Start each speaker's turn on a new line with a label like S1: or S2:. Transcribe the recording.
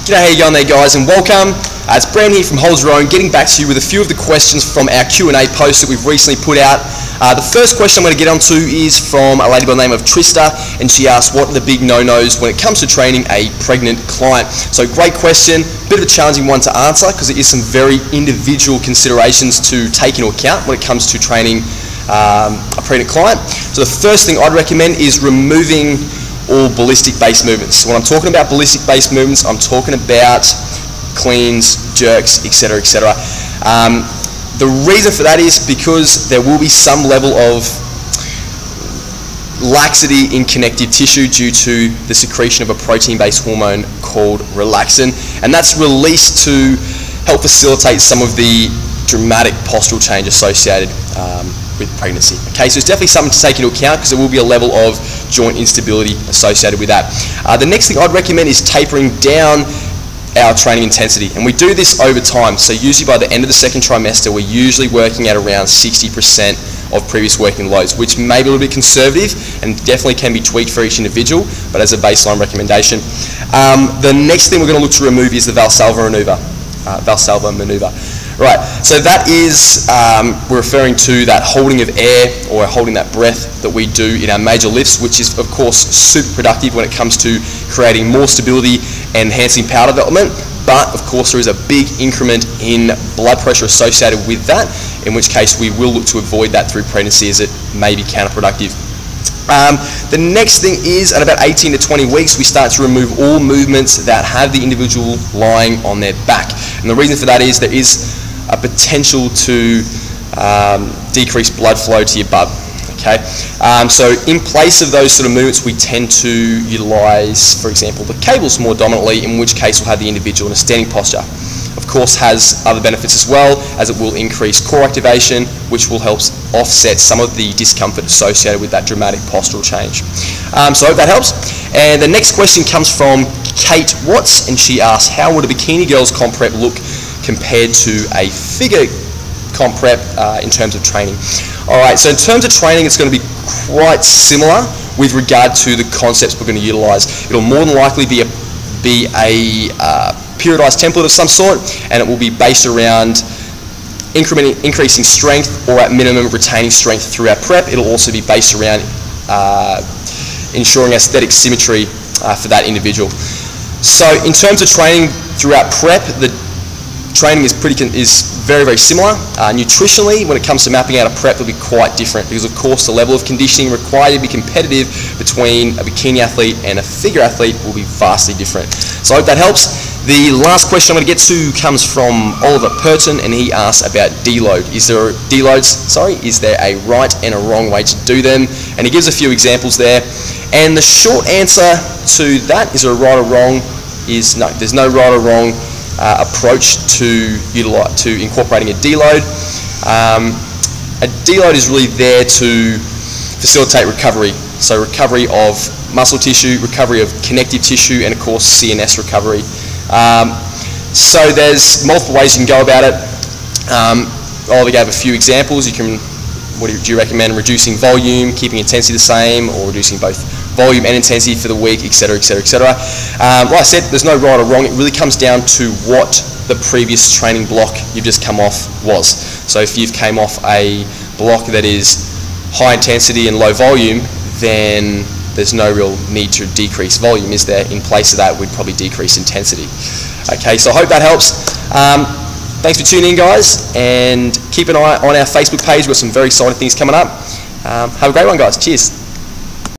S1: G'day, how you going there, guys, and welcome. It's Brand here from Hold Your Own, getting back to you with a few of the questions from our Q&A post that we've recently put out. The first question I'm going to get onto is from a lady by the name of Trista, and she asked, what are the big no-nos when it comes to training a pregnant client? So great question, bit of a challenging one to answer because there is some very individual considerations to take into account when it comes to training a pregnant client. So the first thing I'd recommend is removing all ballistic-based movements. When I'm talking about ballistic-based movements, I'm talking about cleans, jerks, etc., etc. The reason for that is because there will be some level of laxity in connective tissue due to the secretion of a protein-based hormone called relaxin, and that's released to help facilitate some of the dramatic postural change associated with pregnancy. Okay, so it's definitely something to take into account because there will be a level of joint instability associated with that. The next thing I'd recommend is tapering down our training intensity, and we do this over time. So usually by the end of the second trimester, we're usually working at around 60% of previous working loads, which may be a little bit conservative and definitely can be tweaked for each individual, but as a baseline recommendation. The next thing we're going to look to remove is the Valsalva maneuver. Right, so that is, we're referring to that holding of air or holding that breath that we do in our major lifts, which is of course super productive when it comes to creating more stability and enhancing power development, but of course there is a big increment in blood pressure associated with that, in which case we will look to avoid that through pregnancy as it may be counterproductive. The next thing is at about 18 to 20 weeks we start to remove all movements that have the individual lying on their back, and the reason for that is there is a potential to decrease blood flow to your bub. Okay, so in place of those sort of movements we tend to utilise, for example, the cables more dominantly, in which case we'll have the individual in a standing posture. Of course has other benefits as well, as it will increase core activation, which will help offset some of the discomfort associated with that dramatic postural change. So I hope that helps. And the next question comes from Kate Watts, and she asks, how would a bikini girls comp prep look compared to a figure comp prep in terms of training? Alright, so in terms of training it's going to be quite similar with regard to the concepts we're going to utilise. It'll more than likely be a periodised template of some sort, and it will be based around increasing strength or at minimum retaining strength through our prep. It'll also be based around ensuring aesthetic symmetry for that individual. So in terms of training throughout prep, the training is very, very similar. Nutritionally, when it comes to mapping out a prep, it'll be quite different because, of course, the level of conditioning required to be competitive between a bikini athlete and a figure athlete will be vastly different. So I hope that helps. The last question I'm going to get to comes from Oliver Purton, and he asks about deload. Is there a right and a wrong way to do them? And he gives a few examples there. And the short answer to that, is there a right or wrong, is no. There's no right or wrong approach to incorporating a deload. A deload is really there to facilitate recovery. So recovery of muscle tissue, recovery of connective tissue, and of course CNS recovery. So there's multiple ways you can go about it. Oliver gave a few examples. What do you recommend? Reducing volume, keeping intensity the same, or reducing both volume and intensity for the week, etc., etc., etc. Like I said, there's no right or wrong. It really comes down to what the previous training block you've just come off was. So if you've came off a block that is high intensity and low volume, then there's no real need to decrease volume, is there? In place of that, we'd probably decrease intensity. Okay, so I hope that helps. Thanks for tuning in, guys, and keep an eye on our Facebook page. We've got some very exciting things coming up. Have a great one, guys. Cheers.